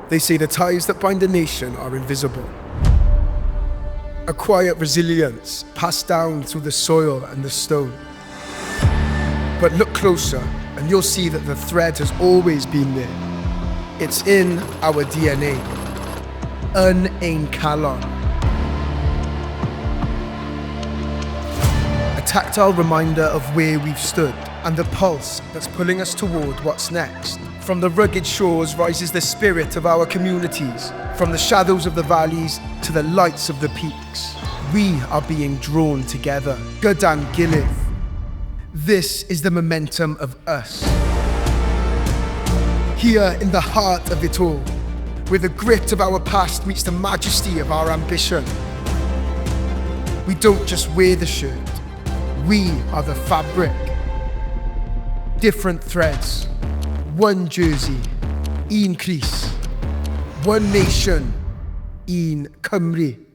They say the ties that bind a nation are invisible. A quiet resilience passed down through the soil and the stone. But look closer and you'll see that the thread has always been there. It's in our DNA. Yn ein calon. A tactile reminder of where we've stood and the pulse that's pulling us toward what's next. From the rugged shores rises the spirit of our communities. From the shadows of the valleys to the lights of the peaks. We are being drawn together. Gyda'n gilydd. This is the momentum of us. Here in the heart of it all, where the grit of our past meets the majesty of our ambition. We don't just wear the shirt, we are the fabric. Different threads, one jersey, un crys, one nation, un Cymru.